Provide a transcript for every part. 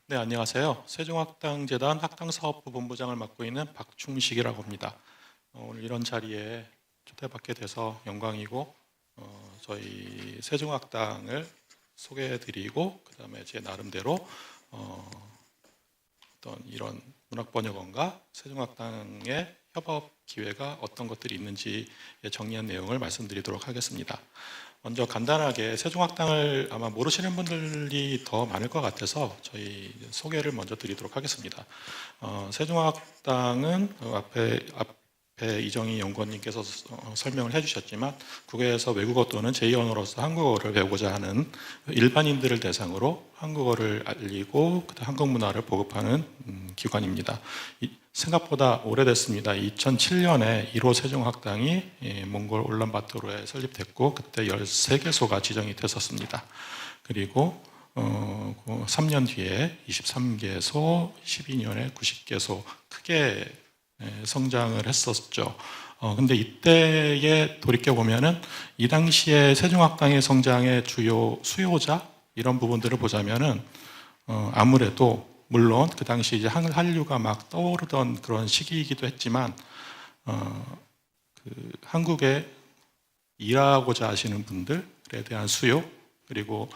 네, 안녕하세요. 세종학당재단 학당사업부 본부장을 맡고 있는 박충식이라고 합니다. 오늘 이런 자리에 초대받게 돼서 영광이고, 저희 세종학당을 소개해드리고, 그 다음에 제 나름대로 어떤 이런 문학번역원과 세종학당의 협업 기회가 어떤 것들이 있는지에 정리한 내용을 말씀드리도록 하겠습니다. 먼저 간단하게 세종학당을 아마 모르시는 분들이 더 많을 것 같아서 저희 소개를 먼저 드리도록 하겠습니다. 세종학당은 앞에 이정희 연구원님께서 설명을 해주셨지만 국외에서 외국어 또는 제2언어로서 한국어를 배우고자 하는 일반인들을 대상으로 한국어를 알리고 한국 문화를 보급하는 기관입니다. 생각보다 오래됐습니다. 2007년에 1호 세종학당이 몽골 울란바토르에 설립됐고 그때 13개소가 지정이 됐었습니다. 그리고 3년 뒤에 23개소, 12년에 90개소 크게 성장을 했었죠. 근데 이때에 돌이켜보면은 이 당시에 세종학당의 성장의 주요 수요자 이런 부분들을 보자면은 아무래도 물론 그 당시 이제 한류가 막 떠오르던 그런 시기이기도 했지만 한국에 일하고자 하시는 분들에 대한 수요 그리고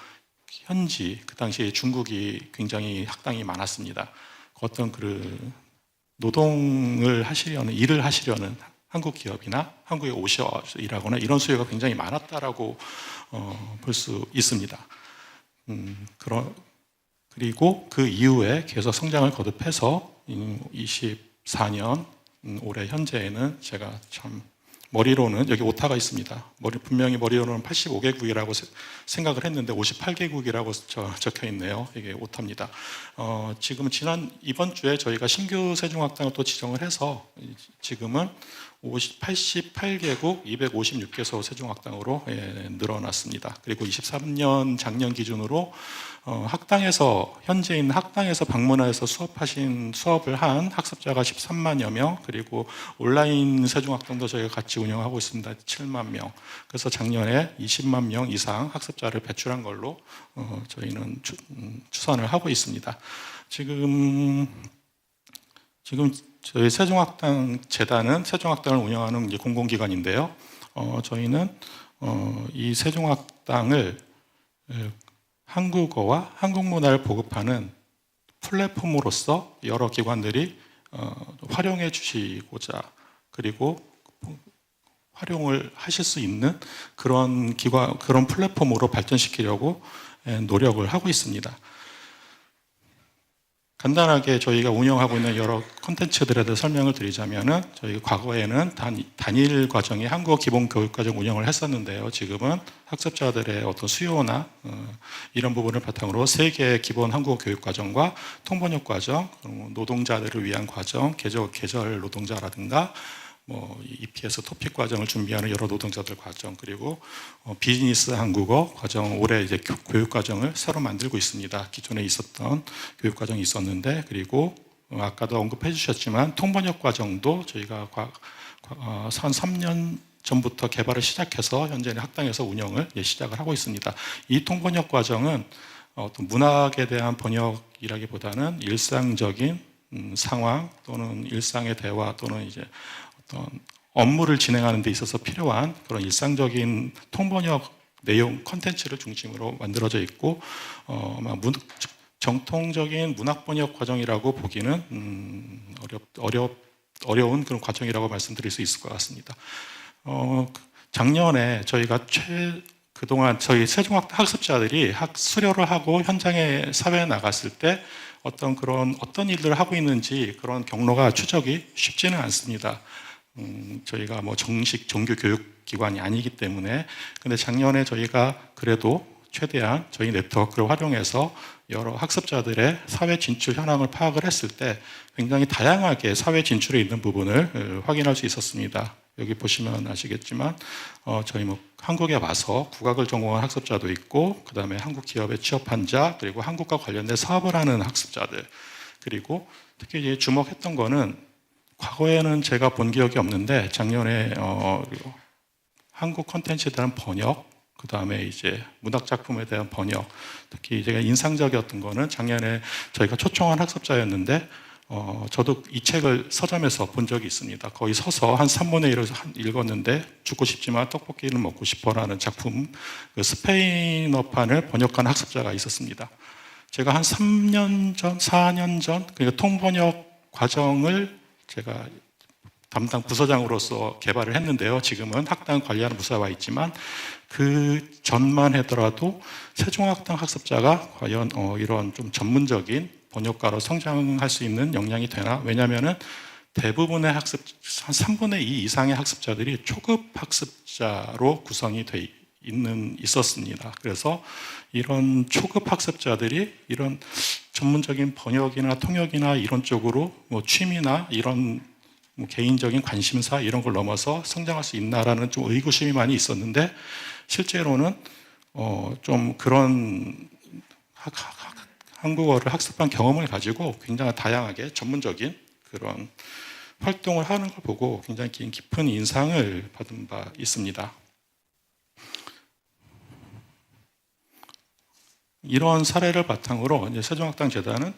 현지 그 당시에 중국이 굉장히 학당이 많았습니다. 어떤 노동을 하시려는 일을 하시려는 한국 기업이나 한국에 오셔 일하거나 이런 수요가 굉장히 많았다라고 볼 수 있습니다. 그리고 그 이후에 계속 성장을 거듭해서 24년 올해 현재에는 제가 참 머리로는 여기 오타가 있습니다. 분명히 머리로는 85개국이라고 생각을 했는데 58개국이라고 적혀 있네요. 이게 오타입니다. 지금 이번 주에 저희가 신규 세종학당을 또 지정을 해서 지금은 88개국 256개소 세종학당으로 늘어났습니다. 그리고 23년 작년 기준으로 학당에서 현재 있는 학당에서 방문해서 수업을 한 학습자가 13만여 명, 그리고 온라인 세종학당도 저희가 같이 운영하고 있습니다. 7만 명. 그래서 작년에 20만 명 이상 학습자를 배출한 걸로 저희는 추산을 하고 있습니다. 지금 저희 세종학당 재단은 세종학당을 운영하는 공공기관인데요. 저희는 이 세종학당을 한국어와 한국 문화를 보급하는 플랫폼으로서 여러 기관들이 활용해 주시고자 그리고 활용을 하실 수 있는 그런 플랫폼으로 발전시키려고 노력을 하고 있습니다. 간단하게 저희가 운영하고 있는 여러 콘텐츠들에 대해 설명을 드리자면은 저희 과거에는 단일 과정의 한국어 기본 교육과정 운영을 했었는데요. 지금은 학습자들의 어떤 수요나 이런 부분을 바탕으로 3개의 기본 한국어 교육과정과 통번역 과정, 노동자들을 위한 과정, 계절 노동자라든가 EPS 토픽 과정을 준비하는 여러 노동자들 과정, 그리고 비즈니스 한국어 과정, 올해 이제 교육 과정을 새로 만들고 있습니다. 기존에 있었던 교육 과정이 있었는데, 그리고 아까도 언급해 주셨지만 통번역 과정도 저희가 한 3년 전부터 개발을 시작해서 현재는 학당에서 운영을 시작을 하고 있습니다. 이 통번역 과정은 어떤 문학에 대한 번역이라기보다는 일상적인 상황 또는 일상의 대화 또는 이제 어떤 업무를 진행하는 데 있어서 필요한 그런 일상적인 통번역 내용 콘텐츠를 중심으로 만들어져 있고 정통적인 문학 번역 과정이라고 보기는 어려운 그런 과정이라고 말씀드릴 수 있을 것 같습니다. 작년에 저희가 그동안 저희 세종학당 학습자들이 수료를 하고 현장에 사회에 나갔을 때 어떤 일들을 하고 있는지 그런 경로가 추적이 쉽지는 않습니다. 저희가 정식 정규 교육 기관이 아니기 때문에. 근데 작년에 저희가 그래도 최대한 저희 네트워크를 활용해서 여러 학습자들의 사회 진출 현황을 파악을 했을 때 굉장히 다양하게 사회 진출에 있는 부분을 확인할 수 있었습니다. 여기 보시면 아시겠지만 저희 한국에 와서 국악을 전공한 학습자도 있고, 그 다음에 한국 기업에 취업한 자, 그리고 한국과 관련된 사업을 하는 학습자들, 그리고 특히 주목했던 거는 과거에는 제가 본 기억이 없는데 작년에 한국 콘텐츠에 대한 번역, 그 다음에 이제 문학 작품에 대한 번역, 특히 제가 인상적이었던 거는 작년에 저희가 초청한 학습자였는데, 저도 이 책을 서점에서 본 적이 있습니다. 거의 서서 한 3분의 1을 읽었는데, 죽고 싶지만 떡볶이는 먹고 싶어라는 작품, 그 스페인어판을 번역한 학습자가 있었습니다. 제가 한 3년 전, 4년 전, 그러니까 통번역 과정을 제가 담당 부서장으로서 개발을 했는데요. 지금은 학당 관리하는 부서에 와 있지만, 그 전만 하더라도 세종학당 학습자가 과연 이런 좀 전문적인 번역가로 성장할 수 있는 역량이 되나? 왜냐하면 대부분의 학습, 한 3분의 2 이상의 학습자들이 초급 학습자로 구성이 돼 있었습니다. 그래서 이런 초급 학습자들이 이런 전문적인 번역이나 통역이나 이런 쪽으로 뭐 취미나 이런 뭐 개인적인 관심사 이런 걸 넘어서 성장할 수 있나라는 좀 의구심이 많이 있었는데, 실제로는 좀 그런 한국어를 학습한 경험을 가지고 굉장히 다양하게 전문적인 그런 활동을 하는 걸 보고 굉장히 깊은 인상을 받은 바 있습니다. 이런 사례를 바탕으로 이제 세종학당재단은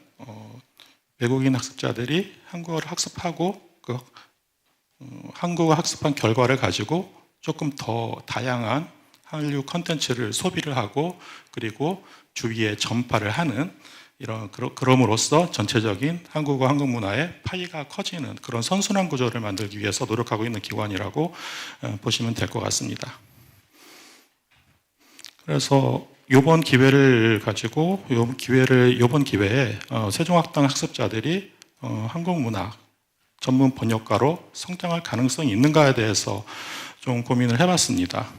외국인 학습자들이 한국어를 학습하고 한국어 학습한 결과를 가지고 조금 더 다양한 한류 콘텐츠를 소비를 하고, 그리고 주위에 전파를 하는 그럼으로써 전체적인 한국어 한국 문화의 파이가 커지는 그런 선순환 구조를 만들기 위해서 노력하고 있는 기관이라고 보시면 될 것 같습니다. 그래서 이번 기회를 가지고 이번 기회에 세종학당 학습자들이 한국 문학 전문 번역가로 성장할 가능성이 있는가에 대해서 좀 고민을 해봤습니다.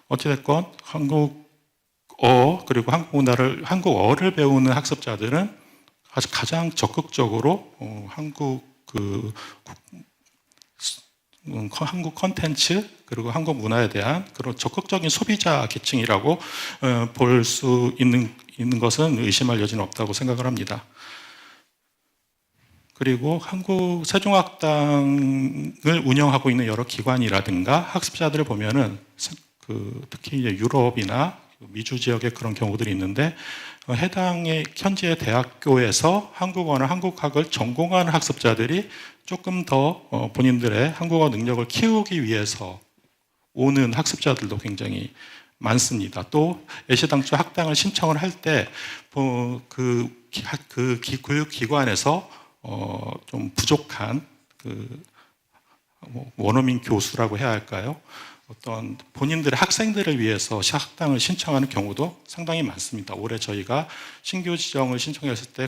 어찌됐건 한국어 그리고 한국어를 배우는 학습자들은 가장 적극적으로 한국 콘텐츠 그리고 한국 문화에 대한 그런 적극적인 소비자 계층이라고 볼 수 있는 것은 의심할 여지는 없다고 생각을 합니다. 그리고 한국 세종학당을 운영하고 있는 여러 기관이라든가 학습자들을 보면은 특히 이제 유럽이나 미주 지역의 그런 경우들이 있는데, 해당의 현지의 대학교에서 한국어나 한국학을 전공하는 학습자들이 조금 더 본인들의 한국어 능력을 키우기 위해서 오는 학습자들도 굉장히 많습니다. 또 애시당초 학당을 신청을 할 때 그 교육기관에서 좀 부족한 원어민 교수라고 해야 할까요? 어떤 본인들의 학생들을 위해서 학당을 신청하는 경우도 상당히 많습니다. 올해 저희가 신규 지정을 신청했을 때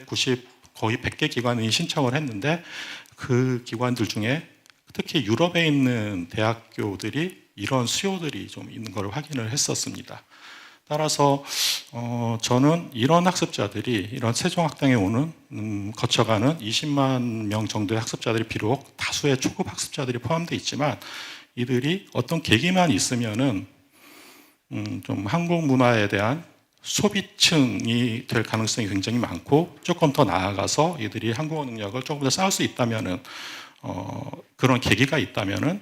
거의 100개 기관이 신청을 했는데, 그 기관들 중에 특히 유럽에 있는 대학교들이 이런 수요들이 좀 있는 걸 확인을 했었습니다. 따라서 저는 이런 학습자들이 이런 세종학당에 오는 거쳐가는 20만 명 정도의 학습자들이 비록 다수의 초급 학습자들이 포함되어 있지만, 이들이 어떤 계기만 있으면은 좀 한국 문화에 대한 소비층이 될 가능성이 굉장히 많고, 조금 더 나아가서 이들이 한국어 능력을 조금 더 쌓을 수 있다면은 그런 계기가 있다면은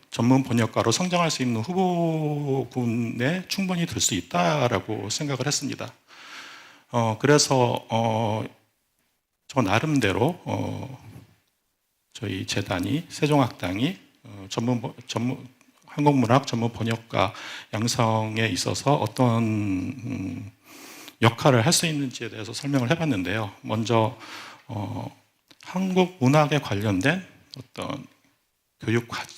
전문 번역가로 성장할 수 있는 후보군에 충분히 될 수 있다라고 생각을 했습니다. 그래서 저 나름대로 저희 재단이 세종학당이 한국문학 전문 번역가 양성에 있어서 어떤 역할을 할 수 있는지에 대해서 설명을 해봤는데요. 먼저 한국 문학에 관련된 어떤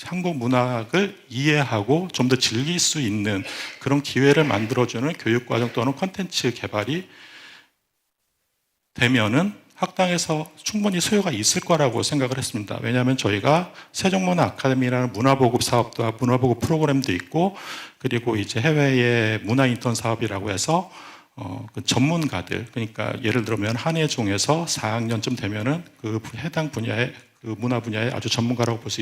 한국 문학을 이해하고 좀 더 즐길 수 있는 그런 기회를 만들어주는 교육과정 또는 콘텐츠 개발이 되면은 학당에서 충분히 수요가 있을 거라고 생각을 했습니다. 왜냐하면 저희가 세종문화 아카데미라는 문화보급 사업도, 문화보급 프로그램도 있고, 그리고 이제 해외의 문화인턴 사업이라고 해서 그 전문가들, 그러니까 예를 들면 한예종에서 4학년쯤 되면은 그 해당 분야의 그 문화 분야의 아주 전문가라고 볼 수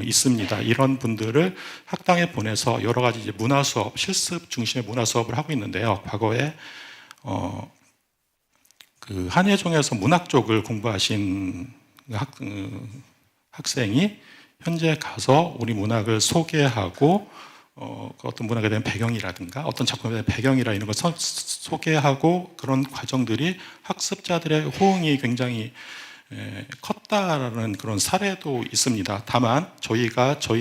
있습니다. 이런 분들을 학당에 보내서 여러 가지 이제 문화 수업, 실습 중심의 문화 수업을 하고 있는데요. 과거에 그 한예종에서 문학 쪽을 공부하신 학생이 현재 가서 우리 문학을 소개하고 그 어떤 문학에 대한 배경이라든가 어떤 작품에 대한 배경이라 이런 걸 소개하고 그런 과정들이 학습자들의 호응이 굉장히 컸다라는 그런 사례도 있습니다. 다만 저희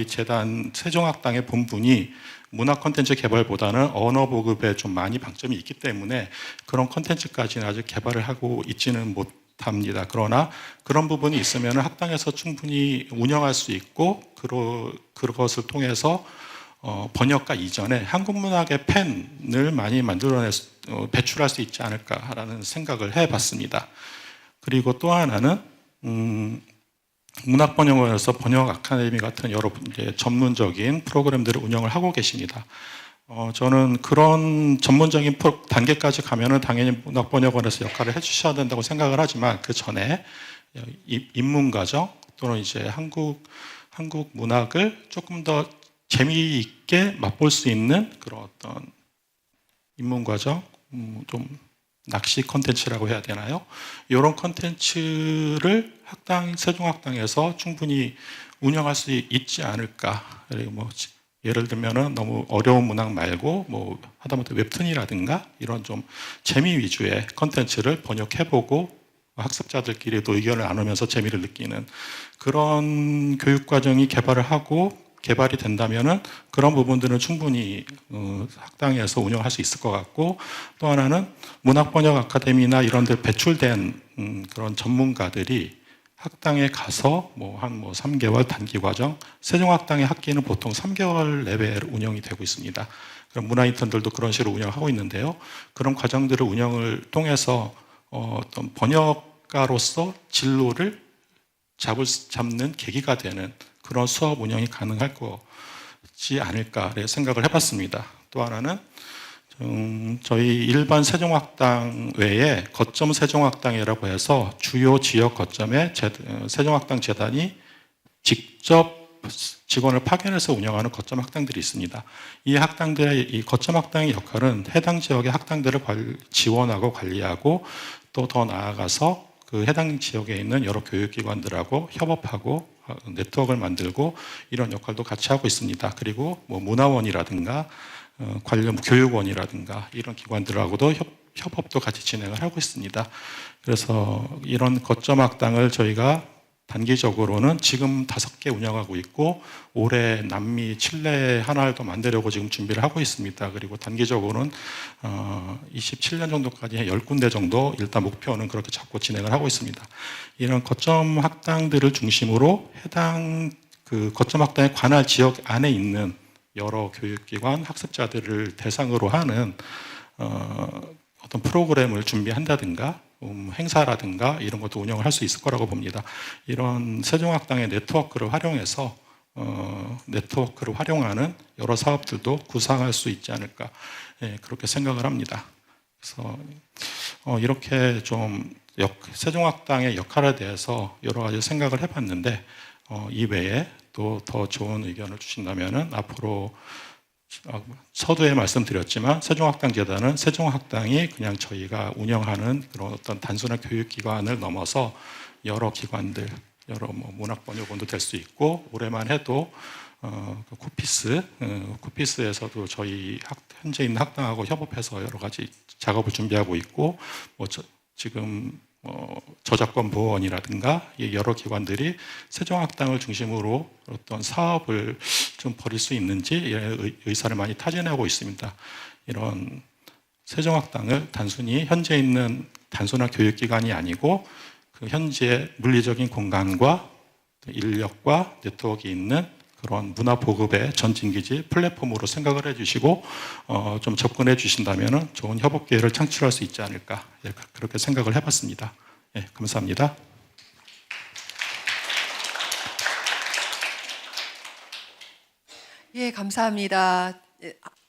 재단 세종학당의 본분이 문학 콘텐츠 개발보다는 언어 보급에 좀 많이 방점이 있기 때문에 그런 콘텐츠까지는 아직 개발을 하고 있지는 못합니다. 그러나 그런 부분이 있으면 학당에서 충분히 운영할 수 있고 그것을 통해서 번역가 이전에 한국 문학의 펜을 많이 배출할 수 있지 않을까라는 생각을 해봤습니다. 그리고 또 하나는 문학번역원에서 번역 아카데미 같은 여러 전문적인 프로그램들을 운영을 하고 계십니다. 저는 그런 전문적인 단계까지 가면은 당연히 문학번역원에서 역할을 해주셔야 된다고 생각을 하지만 그 전에 입문과정 또는 이제 한국 문학을 조금 더 재미있게 맛볼 수 있는 그런 어떤 입문과정, 좀 낚시 콘텐츠라고 해야 되나요? 이런 콘텐츠를 세종학당에서 충분히 운영할 수 있지 않을까. 그리고 예를 들면은 너무 어려운 문학 말고 하다못해 웹툰이라든가 이런 좀 재미 위주의 콘텐츠를 번역해보고 학습자들끼리도 의견을 나누면서 재미를 느끼는 그런 교육 과정이 개발이 된다면은 그런 부분들은 충분히 학당에서 운영할 수 있을 것 같고, 또 하나는 문학번역 아카데미나 이런 데 배출된 그런 전문가들이 학당에 가서 한 3개월 단기 과정, 세종학당의 학기는 보통 3개월 내외 운영이 되고 있습니다. 그럼 문화인턴들도 그런 식으로 운영하고 있는데요. 그런 과정들을 운영을 통해서 어떤 번역가로서 진로를 잡는 계기가 되는 그런 수업 운영이 가능할 거지 않을까 생각을 해봤습니다. 또 하나는 저희 일반 세종학당 외에 거점 세종학당이라고 해서 주요 지역 거점에 세종학당 재단이 직접 직원을 파견해서 운영하는 거점 학당들이 있습니다. 이 거점 학당의 역할은 해당 지역의 학당들을 지원하고 관리하고 또 더 나아가서 그 해당 지역에 있는 여러 교육기관들하고 협업하고 네트워크를 만들고 이런 역할도 같이 하고 있습니다. 그리고 문화원이라든가 관련 교육원이라든가 이런 기관들하고도 협업도 같이 진행을 하고 있습니다. 그래서 이런 거점 학당을 저희가 단기적으로는 지금 5개 운영하고 있고 올해 남미, 칠레 하나를 더 만들려고 지금 준비를 하고 있습니다. 그리고 단기적으로는 27년 정도까지 10군데 정도 일단 목표는 그렇게 잡고 진행을 하고 있습니다. 이런 거점 학당들을 중심으로 해당 그 거점 학당의 관할 지역 안에 있는 여러 교육기관, 학습자들을 대상으로 하는 어떤 프로그램을 준비한다든가 행사라든가 이런 것도 운영을 할 수 있을 거라고 봅니다. 이런 세종학당의 네트워크를 활용하는 여러 사업들도 구상할 수 있지 않을까 그렇게 생각을 합니다. 그래서 이렇게 좀 세종학당의 역할에 대해서 여러 가지 생각을 해봤는데 이외에 또 더 좋은 의견을 주신다면은 앞으로 서두에 말씀드렸지만 세종학당 재단은 세종학당이 그냥 저희가 운영하는 그런 어떤 단순한 교육기관을 넘어서 여러 기관들, 여러 문학번역원도 될 수 있고 올해만 해도 코피스에서도 저희 현재 있는 학당하고 협업해서 여러 가지 작업을 준비하고 있고 지금 저작권 보호원이라든가 여러 기관들이 세종학당을 중심으로 어떤 사업을 좀 벌일 수 있는지 의사를 많이 타진하고 있습니다. 이런 세종학당을 단순히 현재 있는 단순한 교육기관이 아니고 그 현재 물리적인 공간과 인력과 네트워크가 있는 그런 문화 보급의 전진기지 플랫폼으로 생각을 해주시고 좀 접근해 주신다면 좋은 협업 기회를 창출할 수 있지 않을까 그렇게 생각을 해봤습니다. 예, 감사합니다. 예, 감사합니다.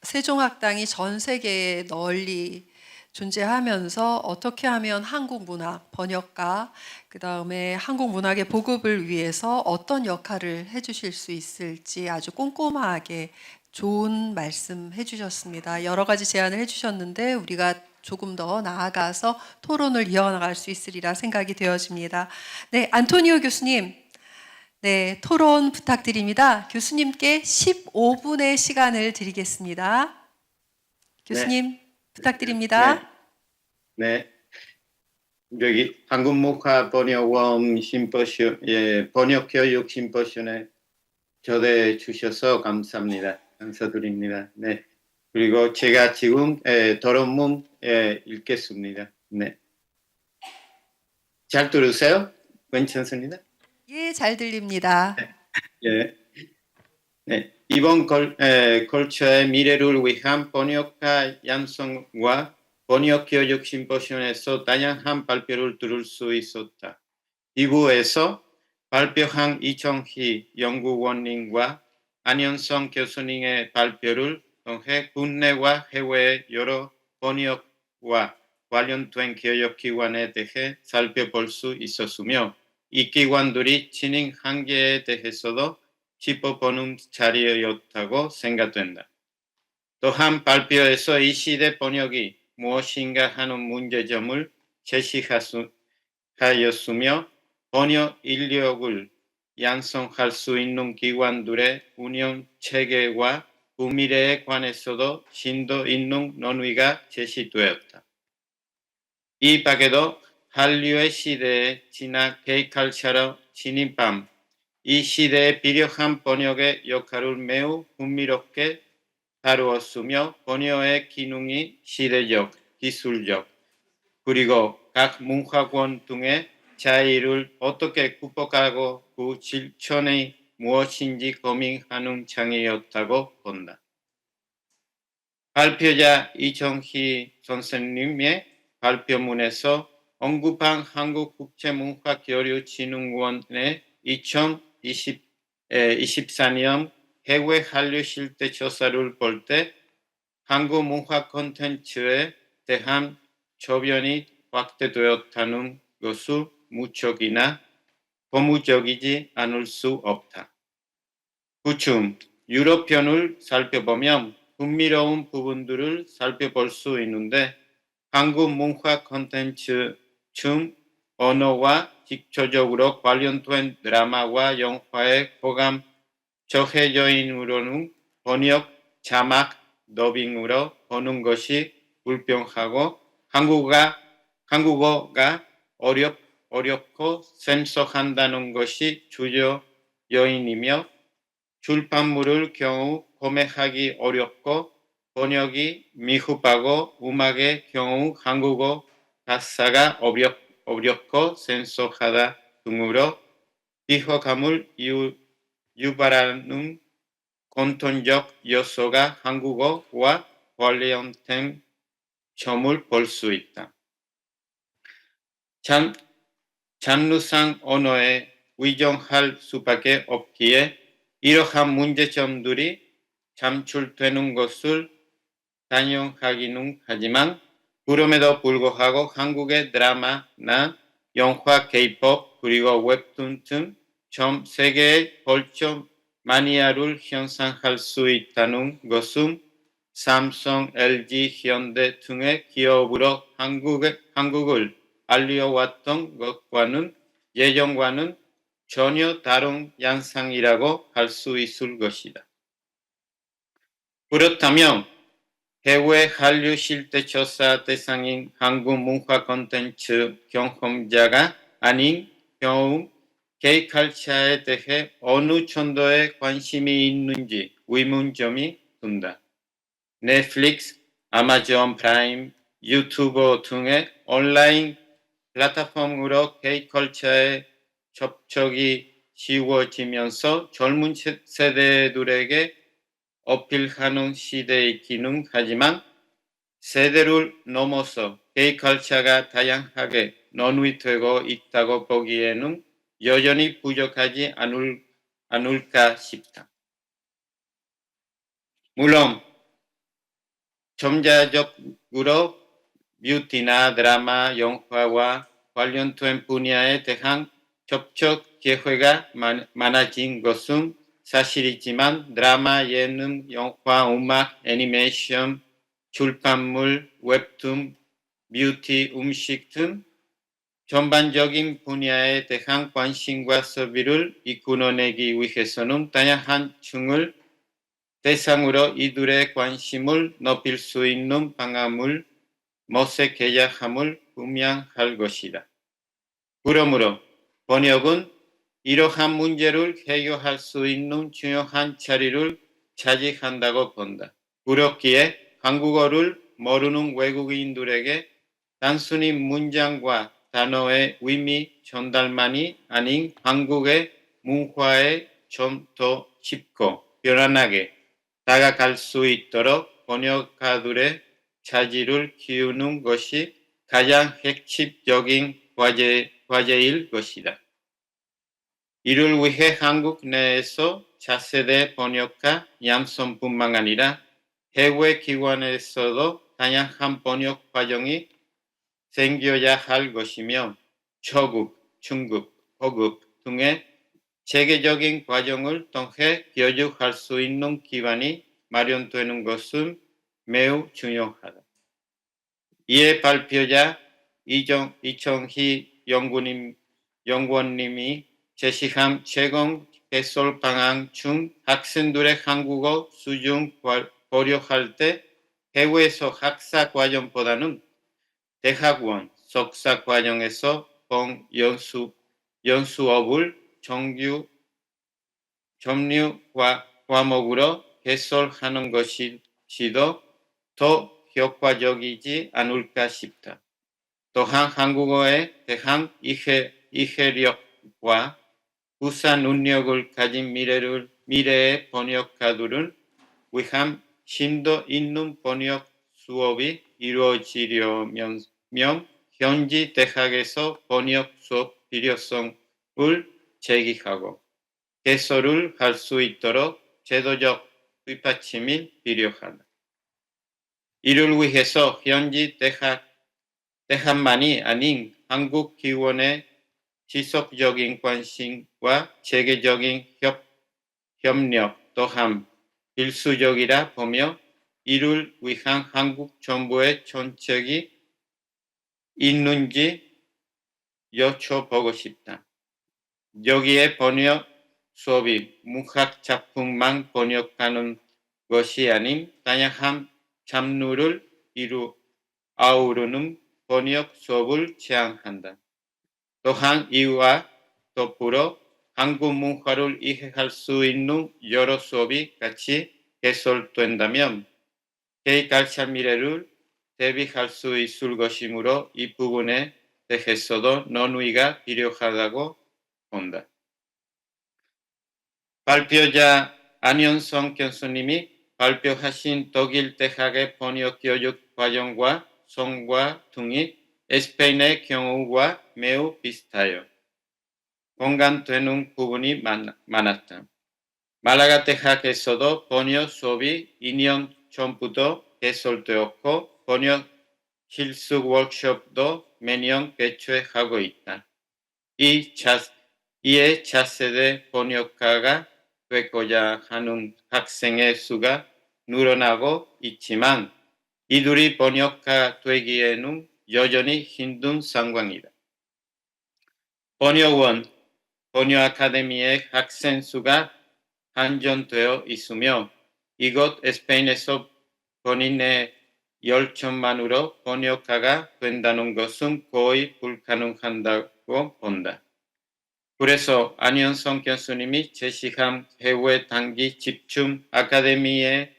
세종학당이 전 세계에 널리 존재하면서 어떻게 하면 한국 문학, 번역가, 그 다음에 한국 문학의 보급을 위해서 어떤 역할을 해주실 수 있을지 아주 꼼꼼하게 좋은 말씀 해주셨습니다. 여러 가지 제안을 해주셨는데 우리가 조금 더 나아가서 토론을 이어나갈 수 있으리라 생각이 되어집니다. 네, 안토니오 교수님, 네, 토론 부탁드립니다. 교수님께 15분의 시간을 드리겠습니다. 교수님 부탁드립니다. 네. 여기 한국문화번역원 심포시움, 번역교육 심포시움에 초대해 주셔서 감사합니다. 감사드립니다. 네. 그리고 제가 지금 토론문 읽겠습니다. 네. 잘 들으세요? 괜찮습니다. 예, 잘 들립니다. 예. 네. 이번 걸쳐의 미래를 위한 번역가 양성과 번역교육 심포시움에서 다양한 발표를 들을 수 있었다. 이구에서 발표한 이정희 연구원님과 안현성 교수님의 발표를 통해 국내와 해외의 여러 번역과 관련된 교육기관에 대해 살펴볼 수 있었으며 이 기관들이 진행 한계에 대해서도 짚어보는 자리였다고 생각된다. 또한 발표에서 이 시대 번역이 무엇인가 하는 문제점을 제시하였으며 번역 인력을 양성할 수 있는 기관들의 운영 체계와 그 미래에 관해서도 심도 있는 논의가 제시되었다. 이 밖에도 한류의 시대에 진화 케이칼처럼 진입함, 이 시대에 필요한 번역의 역할을 매우 흥미롭게 다루었으며 번역의 기능이 시대적, 기술적, 그리고 각 문화권 등의 차이를 어떻게 극복하고 그 실천이 무엇인지 고민하는 장이었다고 본다. 발표자 이정희 선생님의 발표문에서 언급한 한국국제문화교류진흥원의 2024년 해외 한류 실태 조사를 볼 때 한국 문화 콘텐츠에 대한 저변이 확대되었다는 것은 무척이나 고무적이지 않을 수 없다. 그중 유럽편을 살펴보면 흥미로운 부분들을 살펴볼 수 있는데 한국 문화 콘텐츠 중 언어와 직접적으로 관련된 드라마와 영화의 호감 저해저인으로는 번역, 자막, 더빙으로 보는 것이 불편하고 한국어가 어렵고 생소한다는 것이 주요 요인이며 출판물을 경우 구매하기 어렵고 번역이 미흡하고 음악의 경우 한국어 가사가 어렵고 생소하다 등으로 비호감을 유발하는 공통적 요소가 한국어와 관련된 점을 볼 수 있다. 장르상 언어에 의존할 수밖에 없기에 이러한 문제점들이 잠출되는 것을 단언하기는 하지만 그럼에도 불구하고 한국의 드라마나 영화, K-pop 그리고 웹툰 등 전 세계에 걸쳐 마니아를 형성할 수 있다는 것은 삼성, LG, 현대 등의 기업으로 한국을 알려왔던 것과는 예전과는 전혀 다른 양상이라고 할 수 있을 것이다. 그렇다면 해외 한류 실태 조사 대상인 한국 문화 콘텐츠 경험자가 아닌 경우 K컬처에 대해 어느 정도의 관심이 있는지 의문점이 든다. 넷플릭스, 아마존 프라임, 유튜브 등의 온라인 플랫폼으로 K컬처에 접촉이 쉬워지면서 젊은 세대들에게 어필하는 시대이기는 하지만 세대를 넘어서 K컬처가 다양하게 논의되고 있다고 보기에는 여전히 부족하지 않을까 싶다. 물론 점자적으로 뷰티나 드라마, 영화와 관련된 분야에 대한 접촉 기회가 많아진 것은 사실이지만 드라마, 예능, 영화, 음악, 애니메이션, 출판물, 웹툰, 뷰티, 음식 등 전반적인 분야에 대한 관심과 소비를 이끌어내기 위해서는 다양한 층을 대상으로 이들의 관심을 높일 수 있는 방안을 모색해야 함을 분명할 것이다. 그러므로 번역은 이러한 문제를 해결할 수 있는 중요한 자리를 차지한다고 본다. 그렇기에 한국어를 모르는 외국인들에게 단순히 문장과 단어의 의미 전달만이 아닌 한국의 문화에 좀 더 쉽고 편안하게 다가갈 수 있도록 번역가들의 자질을 키우는 것이 가장 핵심적인 과제일 것이다. 이를 위해 한국 내에서 차세대 번역가 양성뿐만 아니라 해외 기관에서도 다양한 번역 과정이 생겨야 할 것이며 초급, 중급, 고급 등의 체계적인 과정을 통해 교육할 수 있는 기반이 마련되는 것은 매우 중요하다. 이에 발표자 이청희 연구원님이 제시한 최근 개설 방안 중 학생들의 한국어 수준 고려할 때 해외에서 학사 과정보다는 대학원 석사 과정에서 본 연수업을 정규 점유 과목으로 개설하는 것이 더 효과적이지 않을까 싶다. 또한 한국어에 대한 이해력과 우수 능력을 가진 미래의 번역가들을 위한 심도 있는 번역 수업이 이루어지려면 현지 대학에서 번역 수업 필요성을 제기하고 개설을 할 수 있도록 제도적 뒷받침이 필요하다. 이를 위해서 현지 대학만이 아닌 한국 기관의 지속적인 관심과 체계적인 협력 또한 필수적이라 보며 이를 위한 한국 정부의 정책이 있는지 여쭤보고 싶다. 여기에 번역 수업이 문학 작품만 번역하는 것이 아닌 다양한 장르를 아우르는 번역 수업을 제안한다. 또한 이와 더불어 한국 문화를 이해할 수 있는 여러 수업이 같이 개설된다면 개인갈찰 미래를 대비할 수 있을 것이므로 이 부분에 대해서도 논의가 필요하다고 본다. 발표자 안현성 교수님이 발표하신 독일 대학의 번역 교육 과정과 성과 등이 스페인의 경우와 매우 비슷하여 공감되는 부분이 많았다. 말라가 대학에서도 번역 수업이 2년 전부터 개설되었고 번역 실습 워크숍도 매년 개최하고 있다. 이에 차세대 번역가가 되고자 하는 학생의 수가 늘어나고 있지만 이들이 번역가 되기에는 여전히 힘든 상황이다. 번역원, 번역 아카데미의 학생 수가 한정되어 있으며 이곳 스페인에서 본인의 열정만으로 번역가가 된다는 것은 거의 불가능하다고 본다. 그래서 안현성 교수님이 제시한 해외 단기 집중 아카데미의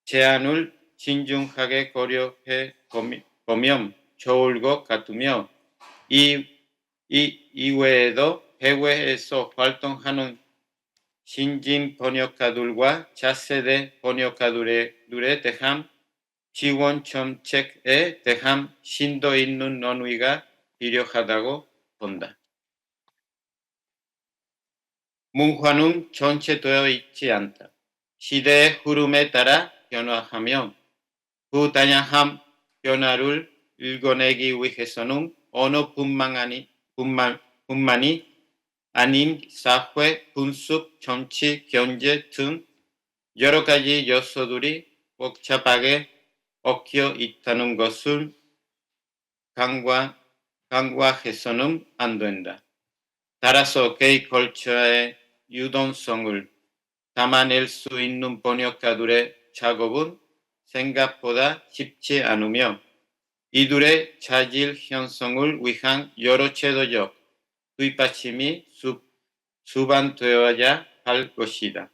제안을 신중하게 고려해 보면 좋을 것 같으며 이 이외에도 해외에서 활동하는 신진 번역가들과 차세대 번역가들에 대한 지원 정책에 대한 심도 있는 논의가 필요하다고 본다. 문화는 전체되어 있지 않다. 시대의 흐름에 따라 변화하며 그 다양한 변화를 읽어내기 위해서는 언어뿐만이 아닌 사회, 분석, 정치, 경제 등 여러 가지 요소들이 복잡하게 얽혀 있다는 것을 간과해서는 안 된다. 따라서 K컬처의 유동성을 담아낼 수 있는 번역가들의 작업은 생각보다 쉽지 않으며 이들의 자질 형성을 위한 여러 제도적 뒷받침이 수반되어야 할 것이다.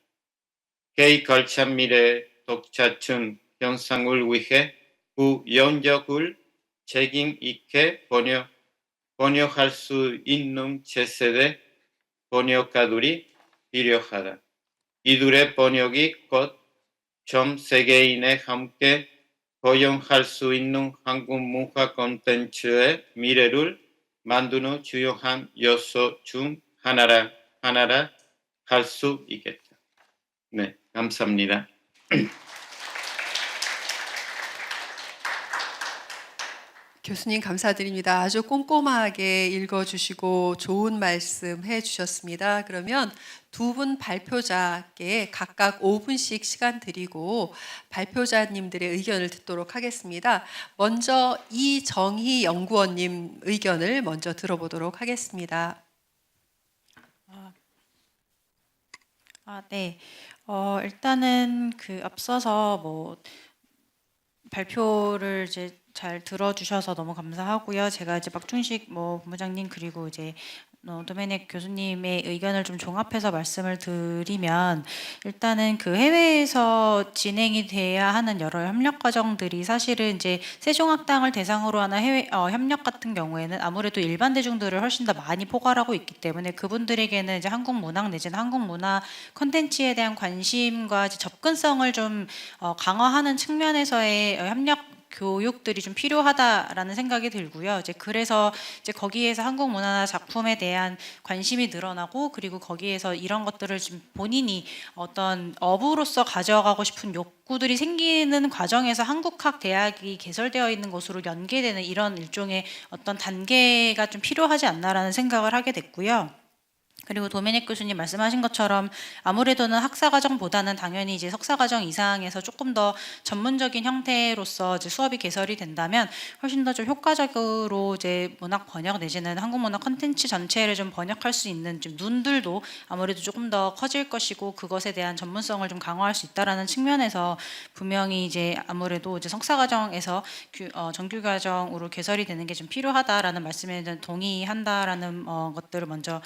K컬처 미래 독자층 형성을 위해 그 영역을 책임 있게 번역할 수 있는 차세대 번역가들이 필요하다. 이들의 번역이 곧 전 세계인에 함께 포용할 수 있는 한국 문화 콘텐츠의 미래를 만드는 주요한 요소 중 하나라 할 수 있겠다. 네, 감사합니다. 교수님 감사드립니다. 아주 꼼꼼하게 읽어주시고 좋은 말씀 해주셨습니다. 그러면 두 분 발표자께 각각 5분씩 시간 드리고 발표자님들의 의견을 듣도록 하겠습니다. 먼저 이정희 연구원님 의견을 먼저 들어보도록 하겠습니다. 네. 일단은 앞서서 발표를 이제 잘 들어주셔서 너무 감사하고요. 제가 이제 박준식 본부장님 그리고 이제 도메닉 교수님의 의견을 좀 종합해서 말씀을 드리면 일단은 해외에서 진행이 돼야 하는 여러 협력 과정들이 사실은 이제 세종학당을 대상으로 하는 해외 협력 같은 경우에는 아무래도 일반 대중들을 훨씬 더 많이 포괄하고 있기 때문에 그분들에게는 이제 한국 문학 내지는 한국 문화 콘텐츠에 대한 관심과 이제 접근성을 좀 강화하는 측면에서의 협력 교육들이 좀 필요하다라는 생각이 들고요. 그래서 거기에서 한국 문화 작품에 대한 관심이 늘어나고 그리고 거기에서 이런 것들을 좀 본인이 어떤 업으로서 가져가고 싶은 욕구들이 생기는 과정에서 한국학 대학이 개설되어 있는 것으로 연계되는 이런 일종의 어떤 단계가 좀 필요하지 않나라는 생각을 하게 됐고요. 그리고 도메닉 교수님 말씀하신 것처럼 아무래도는 학사과정보다는 당연히 이제 석사과정 이상에서 조금 더 전문적인 형태로서 이제 수업이 개설이 된다면 훨씬 더 좀 효과적으로 이제 문학 번역 내지는 한국 문학 콘텐츠 전체를 좀 번역할 수 있는 좀 눈들도 아무래도 조금 더 커질 것이고 그것에 대한 전문성을 좀 강화할 수 있다라는 측면에서 분명히 이제 아무래도 이제 석사과정에서 정규과정으로 개설이 되는 게 좀 필요하다라는 말씀에 동의한다라는 것들을 먼저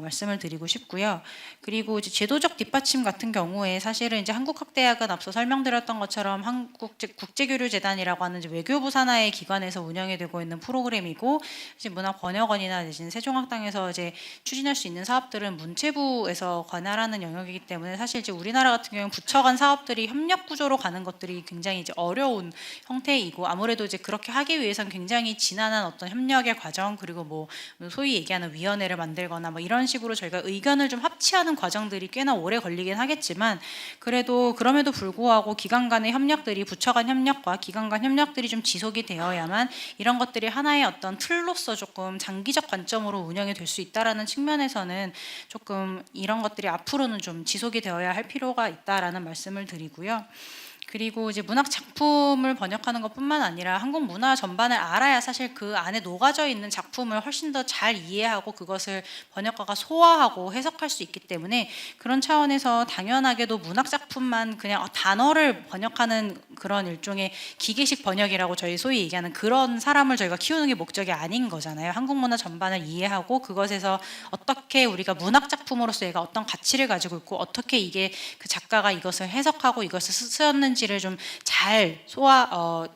말씀을 드리고 싶고요. 그리고 이제 제도적 뒷받침 같은 경우에 사실은 이제 한국학대학은 앞서 설명드렸던 것처럼 국제교류재단이라고 하는 이제 외교부 산하의 기관에서 운영이 되고 있는 프로그램이고 이제 문화번역원이나 내지는 세종학당에서 이제 추진할 수 있는 사업들은 문체부에서 관할하는 영역이기 때문에 사실 이제 우리나라 같은 경우는 부처 간 사업들이 협력 구조로 가는 것들이 굉장히 이제 어려운 형태이고 아무래도 이제 그렇게 하기 위해서는 굉장히 지난한 어떤 협력의 과정 그리고 소위 얘기하는 위원회를 만들거나 이런 식으로 저희가 의견을 좀 합치하는 과정들이 꽤나 오래 걸리긴 하겠지만 그럼에도 불구하고 기관 간의 협력들이 부처 간 협력과 기관 간 협력들이 좀 지속이 되어야만 이런 것들이 하나의 어떤 틀로서 조금 장기적 관점으로 운영이 될 수 있다라는 측면에서는 조금 이런 것들이 앞으로는 좀 지속이 되어야 할 필요가 있다라는 말씀을 드리고요. 그리고 이제 문학 작품을 번역하는 것뿐만 아니라 한국 문화 전반을 알아야 사실 그 안에 녹아져 있는 작품을 훨씬 더 잘 이해하고 그것을 번역가가 소화하고 해석할 수 있기 때문에 그런 차원에서 당연하게도 문학 작품만 그냥 단어를 번역하는 그런 일종의 기계식 번역이라고 저희 소위 얘기하는 그런 사람을 저희가 키우는 게 목적이 아닌 거잖아요. 한국 문화 전반을 이해하고 그것에서 어떻게 우리가 문학 작품으로서 얘가 어떤 가치를 가지고 있고 어떻게 이게 그 작가가 이것을 해석하고 이것을 쓰였는지를 좀 잘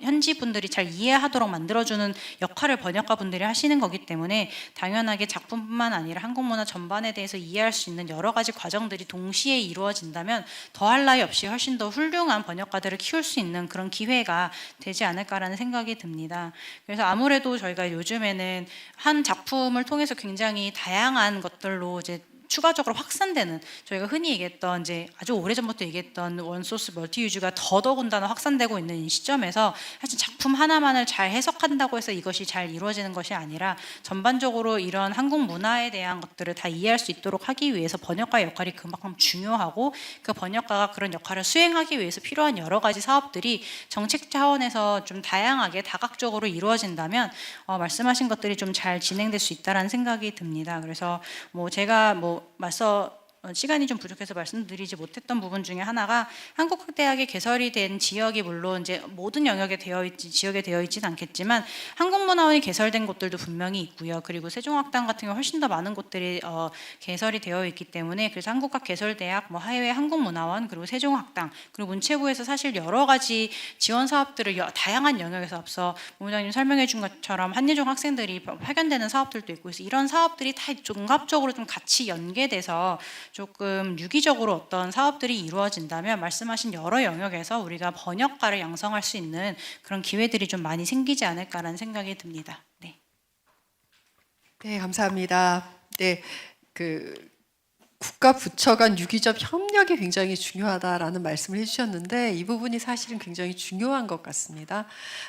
현지 분들이 잘 이해하도록 만들어주는 역할을 번역가 분들이 하시는 거기 때문에 당연하게 작품뿐만 아니라 한국 문화 전반에 대해서 이해할 수 있는 여러 가지 과정들이 동시에 이루어진다면 더할 나위 없이 훨씬 더 훌륭한 번역가들을 키울 수 있는 그런 기회가 되지 않을까라는 생각이 듭니다. 그래서 아무래도 저희가 요즘에는 한 작품을 통해서 굉장히 다양한 것들로 이제 추가적으로 확산되는, 저희가 흔히 얘기했던 이제 아주 오래전부터 얘기했던 원소스 멀티유즈가 더더군다나 확산되고 있는 이 시점에서 사실 작품 하나만을 잘 해석한다고 해서 이것이 잘 이루어지는 것이 아니라 전반적으로 이런 한국 문화에 대한 것들을 다 이해할 수 있도록 하기 위해서 번역가의 역할이 그만큼 중요하고, 그 번역가가 그런 역할을 수행하기 위해서 필요한 여러 가지 사업들이 정책 차원에서 좀 다양하게 다각적으로 이루어진다면 말씀하신 것들이 좀 잘 진행될 수 있다라는 생각이 듭니다. 그래서 제가 맞서 시간이 좀 부족해서 말씀드리지 못했던 부분 중에 하나가, 한국대학이 개설이 된 지역이 물론 이제 모든 영역에 지역에 되어 있지는 않겠지만 한국문화원이 개설된 곳들도 분명히 있고요. 그리고 세종학당 같은 경우 훨씬 더 많은 곳들이 개설이 되어 있기 때문에, 그래서 한국학 개설대학, 해외 한국문화원, 그리고 세종학당, 그리고 문체부에서 사실 여러 가지 지원 사업들을 다양한 영역에서, 앞서 본부장님 설명해 준 것처럼 한예종 학생들이 파견되는 사업들도 있고, 그래서 이런 사업들이 다 종합적으로 좀 같이 연계돼서 조금 유기적으로 어떤 사업들이 이루어진다면 말씀하신 여러 영역에서 우리가 번역가를 양성할 수 있는 그런 기회들이 좀 많이 생기지 않을까라는 생각이 듭니다. 네. 네, 감사합니다. 네, 국가 부처 간 유기적 협력이 굉장히 중요하다라는 말씀을 해주셨는데, 이 부분이 사실은 굉장히 중요한 것 같습니다.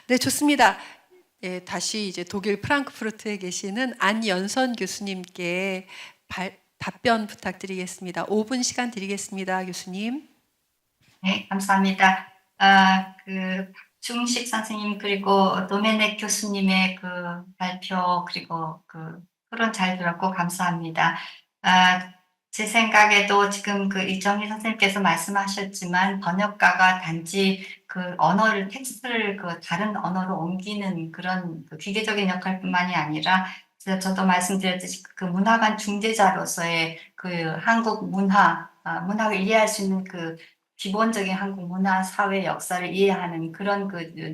네, 좋습니다. 예, 다시 이제 독일 프랑크푸르트에 계시는 안연선 교수님께 답변 부탁드리겠습니다. 5분 시간 드리겠습니다, 교수님. 네, 감사합니다. 박중식 선생님 그리고 노메넥 교수님의 그 발표 그리고 그 토론 잘 들었고 감사합니다. 제 생각에도 지금 이정희 선생님께서 말씀하셨지만 번역가가 단지 그 언어를 텍스트를 다른 언어로 옮기는 그런 기계적인 역할뿐만이 아니라, 저도 말씀드렸듯이 그 문화관 중재자로서의 한국 문학을 이해할 수 있는 기본적인 한국 문화, 사회 역사를 이해하는 그런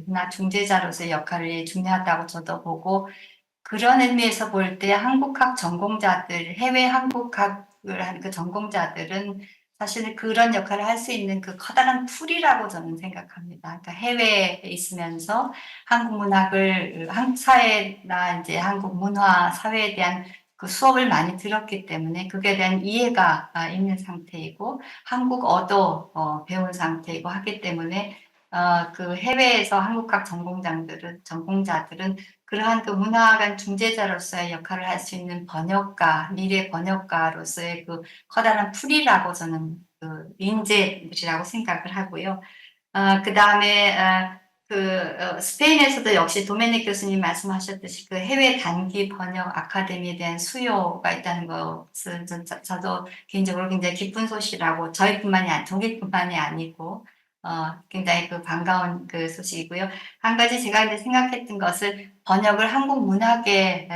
문화 중재자로서의 역할이 중요하다고 저도 보고, 그런 의미에서 볼 때 한국학 전공자들, 해외 한국학을 하는 전공자들은 사실 그런 역할을 할 수 있는 커다란 풀이라고 저는 생각합니다. 그러니까 해외에 있으면서 한국 문학을, 한국 사회나 이제 한국 문화, 사회에 대한 수업을 많이 들었기 때문에 그에 대한 이해가 있는 상태이고, 한국어도 배운 상태이고 하기 때문에 해외에서 한국학 전공자들은 그러한 문화관 중재자로서의 역할을 할 수 있는 번역가, 미래 번역가로서의 커다란 풀이라고 저는 인재들이라고 생각을 하고요. 그 다음에 스페인에서도 역시 도메닉 교수님 말씀하셨듯이 해외 단기 번역 아카데미에 대한 수요가 있다는 것은 저도 개인적으로 굉장히 기쁜 소식이라고, 독일뿐만이 아니고 굉장히 반가운 소식이고요. 한 가지 제가 이제 생각했던 것을, 번역을 한국 문학에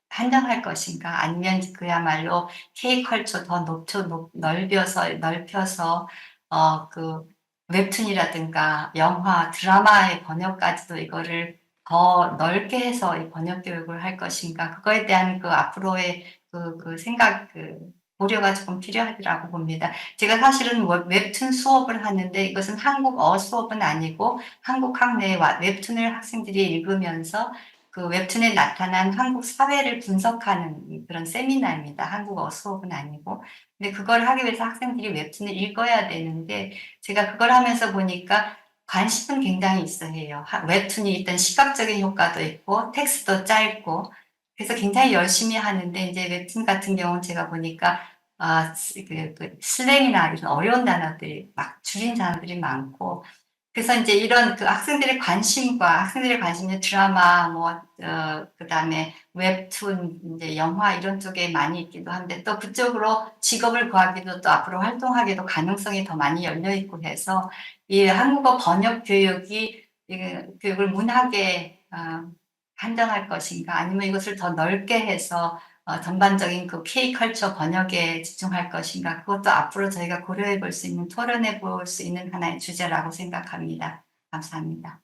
한정할 것인가, 아니면 그야말로 K컬처 더 넓혀서 웹툰이라든가 영화, 드라마의 번역까지도 이거를 더 넓게 해서 이 번역 교육을 할 것인가, 그거에 대한 앞으로의 생각, 고려가 조금 필요하리라고 봅니다. 제가 사실은 웹툰 수업을 하는데, 이것은 한국어 수업은 아니고 한국학 내 웹툰을 학생들이 읽으면서 웹툰에 나타난 한국 사회를 분석하는 그런 세미나입니다. 한국어 수업은 아니고. 근데 그걸 하기 위해서 학생들이 웹툰을 읽어야 되는데, 제가 그걸 하면서 보니까 관심은 굉장히 있어 해요. 웹툰이 일단 시각적인 효과도 있고 텍스트도 짧고, 그래서 굉장히 열심히 하는데, 이제 웹툰 같은 경우는 제가 보니까 슬랭이나 이런 어려운 단어들이 줄인 단어들이 많고, 그래서 이제 이런 학생들의 관심이 드라마, 그다음에 웹툰, 이제 영화 이런 쪽에 많이 있기도 한데, 또 그쪽으로 직업을 구하기도, 또 앞으로 활동하기도 가능성이 더 많이 열려 있고 해서, 이 한국어 번역 교육을 문학에 한정할 것인가, 아니면 이것을 더 넓게 해서 전반적인 K컬처 번역에 집중할 것인가, 그것도 앞으로 저희가 고려해 볼 수 있는, 토론해 볼 수 있는 하나의 주제라고 생각합니다. 감사합니다.